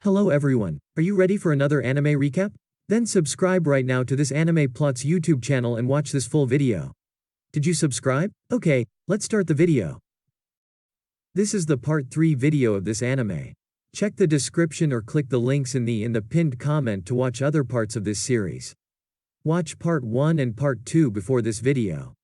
Hello everyone, are you ready for another anime recap? Then subscribe right now to this Anime Plots YouTube channel and watch this full video. Did you subscribe? Okay, let's start the video. This is the part 3 video of this anime. Check the description or click the links in the pinned comment to watch other parts of this series. Watch part 1 and part 2 before this video.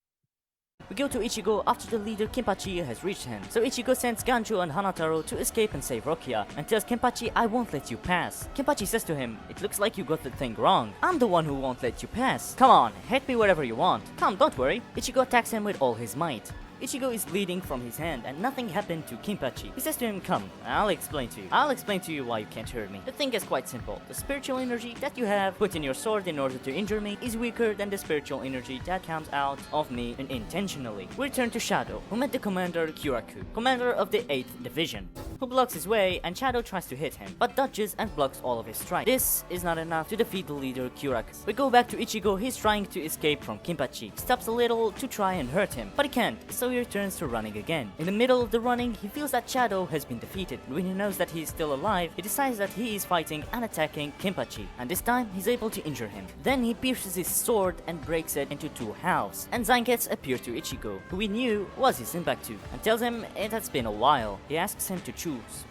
We go to Ichigo after the leader Kenpachi has reached him. So Ichigo sends Ganjo and Hanataro to escape and save Rokia and tells Kenpachi, "I won't let you pass." Kenpachi says to him, "It looks like you got the thing wrong. I'm the one who won't let you pass. Come on, hit me wherever you want. Come, don't worry." Ichigo attacks him with all his might. Ichigo is bleeding from his hand and nothing happened to Kenpachi. He says to him, "Come, I'll explain to you. I'll explain to you why you can't hurt me. The thing is quite simple. The spiritual energy that you have put in your sword in order to injure me is weaker than the spiritual energy that comes out of me unintentionally." We return to Shadow, who met the commander Kyuraku, commander of the 8th Division, who blocks his way and Shadow tries to hit him, but dodges and blocks all of his strikes. This is not enough to defeat the leader Kyuraku. We go back to Ichigo. He's trying to escape from Kenpachi. He stops a little to try and hurt him, but he can't, so he returns to running again. In the middle of the running, he feels that Shadow has been defeated. When he knows that he is still alive, he decides that he is fighting and attacking Kenpachi, and this time he's able to injure him. Then he pierces his sword and breaks it into 2 halves, and Zangetsu appears to Ichigo, who we knew was his Zanbaku, and tells him it has been a while. He asks him to choose.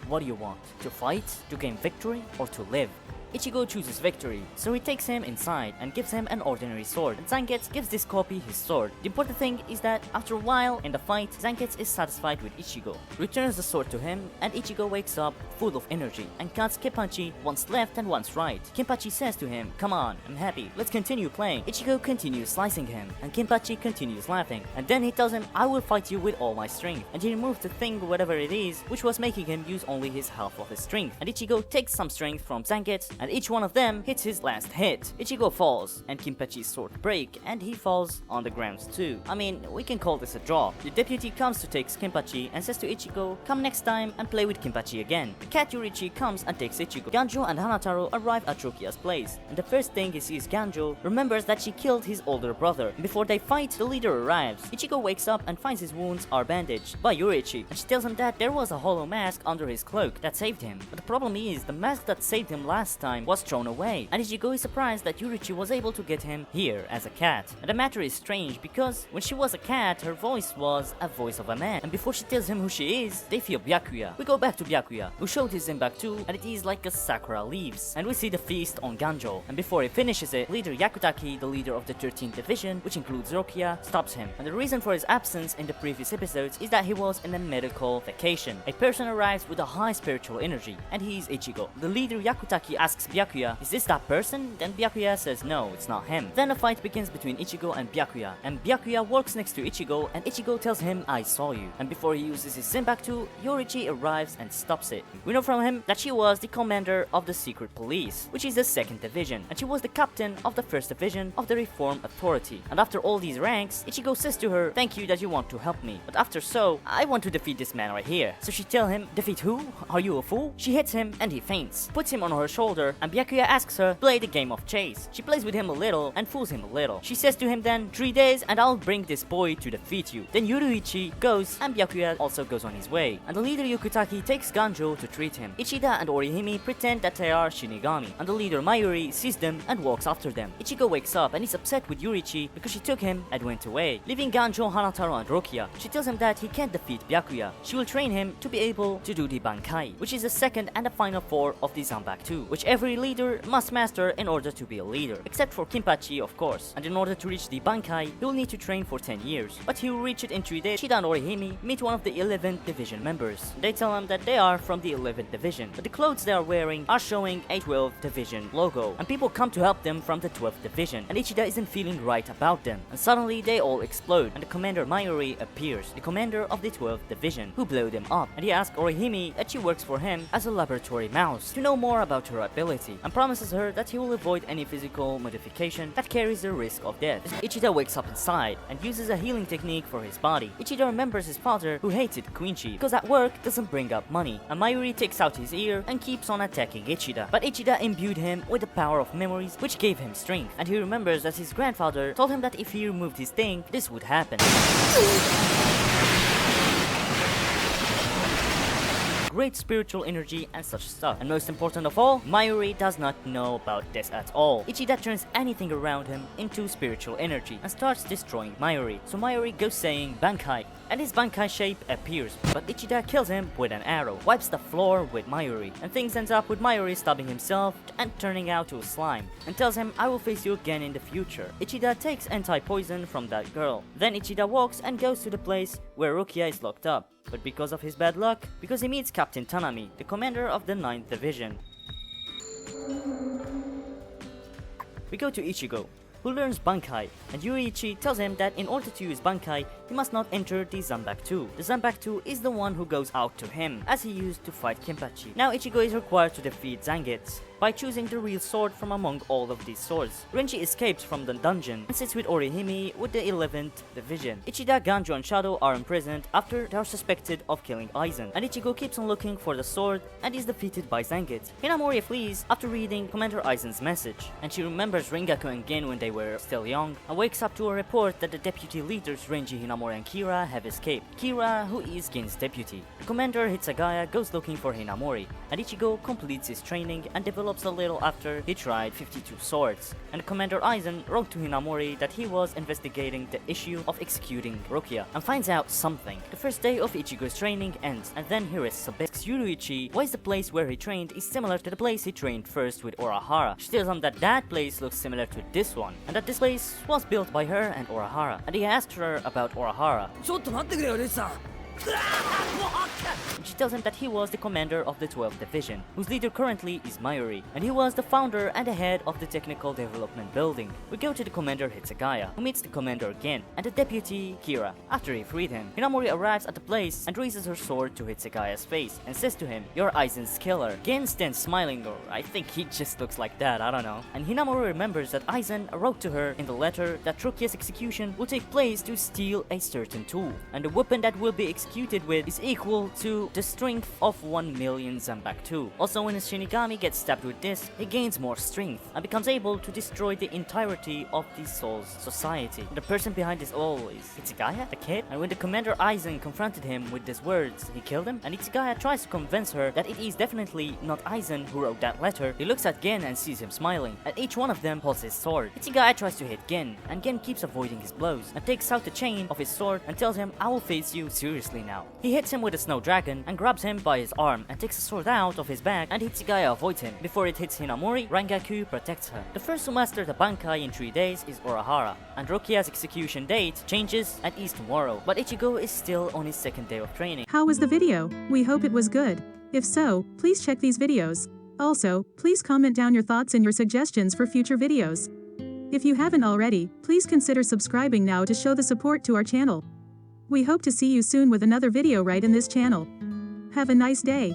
What do you want? To fight, to gain victory, or to live? Ichigo chooses victory, so he takes him inside and gives him an ordinary sword, and Zangetsu gives this copy his sword. The important thing is that after a while in the fight, Zangetsu is satisfied with Ichigo, returns the sword to him, and Ichigo wakes up full of energy and cuts Kenpachi once left and once right. Kenpachi says to him, "Come on, I'm happy, let's continue playing." Ichigo continues slicing him, and Kenpachi continues laughing, and then he tells him, "I will fight you with all my strength," and he removes the thing, whatever it is, which was making him use only his half of his strength, and Ichigo takes some strength from Zangetsu, and each one of them hits his last hit. Ichigo falls, and Kenpachi's sword breaks, and he falls on the ground too. I mean, we can call this a draw. The deputy comes to take Kenpachi and says to Ichigo, "Come next time and play with Kenpachi again." The cat Yurichi comes and takes Ichigo. Ganjo and Hanataro arrive at Rokia's place, and the first thing he sees Ganjo remembers that she killed his older brother. Before they fight, the leader arrives. Ichigo wakes up and finds his wounds are bandaged by Yurichi, and she tells him that there was a hollow mask under his cloak that saved him. But the problem is, the mask that saved him last time was thrown away, and Ichigo is surprised that Yurichi was able to get him here as a cat. And the matter is strange because when she was a cat, her voice was a voice of a man, and before she tells him who she is, they feel Byakuya. We go back to Byakuya, who showed his Zanbaku, and it is like a sakura leaves, and we see the feast on Ganjo, and before he finishes it, leader Yakutaki, the leader of the 13th Division, which includes Rokia, stops him, and the reason for his absence in the previous episodes is that he was in a medical vacation. A person arrives with a high spiritual energy, and he is Ichigo. The leader Yakutaki asks Byakuya, "Is this that person?" Then Byakuya says no, it's not him. Then a fight begins between Ichigo and Byakuya walks next to Ichigo, and Ichigo tells him, "I saw you." And before he uses his Zanbaku, Yorichi arrives and stops it. We know from him that she was the commander of the secret police, which is the 2nd Division, and she was the captain of the 1st Division of the Reform Authority. And after all these ranks, Ichigo says to her, "Thank you that you want to help me, but after so, I want to defeat this man right here." So she tells him, "Defeat who? Are you a fool?" She hits him and he faints, puts him on her shoulder, and Byakuya asks her, "Play the game of chase." She plays with him a little and fools him a little. She says to him then, "3 days and I'll bring this boy to defeat you." Then Yoruichi goes and Byakuya also goes on his way, and the leader Yukutaki takes Ganjo to treat him. Ichida and Orihime pretend that they are Shinigami, and the leader Mayuri sees them and walks after them. Ichigo wakes up and is upset with Yurichi because she took him and went away, leaving Ganjo, Hanataro and Rokia. She tells him that he can't defeat Byakuya. She will train him to be able to do the Bankai, which is the second and the final 4 of the Zanbaku, which every leader must master in order to be a leader, except for Kenpachi of course, and in order to reach the Bankai, he will need to train for 10 years, but he will reach it in 3 days. Shida and Orihime meet one of the 11th Division members. They tell him that they are from the 11th Division, but the clothes they are wearing are showing a 12th Division logo, and people come to help them from the 12th Division, and Ichida isn't feeling right about them, and suddenly they all explode, and the commander Mayuri appears, the commander of the 12th Division, who blew them up, and he asks Orihime that she works for him as a laboratory mouse to know more about her ability, and promises her that he will avoid any physical modification that carries the risk of death. Ichida wakes up inside and uses a healing technique for his body. Ichida remembers his father who hated Quincy because at work doesn't bring up money, and Mayuri takes out his ear and keeps on attacking Ichida, but Ichida imbued him with the power of memories which gave him strength, and he remembers that his grandfather told him that if he removed his thing, this would happen. great spiritual energy and such stuff. And most important of all, Mayuri does not know about this at all. Ichida turns anything around him into spiritual energy and starts destroying Mayuri. So Mayuri goes saying Bankai, and his Bankai shape appears, but Ichida kills him with an arrow, wipes the floor with Mayuri, and things ends up with Mayuri stabbing himself and turning out to a slime, and tells him, I will face you again in the future. Ichida takes anti-poison from that girl. Then Ichida walks and goes to the place where Rukia is locked up. But because of his bad luck, because he meets Captain Tanami, the commander of the 9th Division. We go to Ichigo, who learns Bankai, and Yuichi tells him that in order to use Bankai, he must not enter the Zanbaku. The Zanbaku is the one who goes out to him, as he used to fight Kenpachi. Now Ichigo is required to defeat Zangetsu by choosing the real sword from among all of these swords. Renji escapes from the dungeon and sits with Orihime with the 11th Division. Ichida, Ganjo, and Shadow are imprisoned after they are suspected of killing Aizen, and Ichigo keeps on looking for the sword and is defeated by Zangetsu. Hinamori flees after reading Commander Aizen's message, and she remembers Ringaku and Gin when they were still young, and wakes up to a report that the deputy leaders Renji, Hinamori, and Kira have escaped. Kira, who is Gin's deputy. The commander Hitsugaya goes looking for Hinamori, and Ichigo completes his training and develops a little after he tried 52 swords, and Commander Aizen wrote to Hinamori that he was investigating the issue of executing Rukia and finds out something. The first day of Ichigo's training ends, and then he rests a bit. Yuruichi why the place where he trained is similar to the place he trained first with Orahara. She tells him that that place looks similar to this one, and that this place was built by her and Orahara, and he asked her about Orahara. She tells him that he was the commander of the 12th Division, whose leader currently is Mayuri, and he was the founder and the head of the Technical Development Building. We go to the commander Hitsugaya, who meets the commander again, and the deputy Kira. After he freed him, Hinamori arrives at the place and raises her sword to Hitsugaya's face and says to him, "You're Aizen's killer." Gen stands smiling, or I think he just looks like that, I don't know. And Hinamori remembers that Aizen wrote to her in the letter that Rukia's execution will take place to steal a certain tool, and the weapon that will be executed with is equal to the strength of 1 million Zanbaku. Also, when his Shinigami gets stabbed with this, he gains more strength and becomes able to destroy the entirety of the Soul's society. The person behind this all is Hitsugaya, the kid, and when the commander Aizen confronted him with these words, he killed him, and Hitsugaya tries to convince her that it is definitely not Aizen who wrote that letter. He looks at Gen and sees him smiling, and each one of them holds his sword. Hitsugaya tries to hit Gen, and Gen keeps avoiding his blows, and takes out the chain of his sword and tells him, "I will face you seriously now." He hits him with a snow dragon and grabs him by his arm and takes a sword out of his bag, and Hitsugaya avoids him. Before it hits Hinamori, Rangaku protects her. The first to master the Bankai in 3 days is Orahara, and Rukia's execution date changes and is tomorrow, but Ichigo is still on his 2nd day of training. How was the video? We hope it was good. If so, please check these videos. Also, please comment down your thoughts and your suggestions for future videos. If you haven't already, please consider subscribing now to show the support to our channel. We hope to see you soon with another video right in this channel. Have a nice day.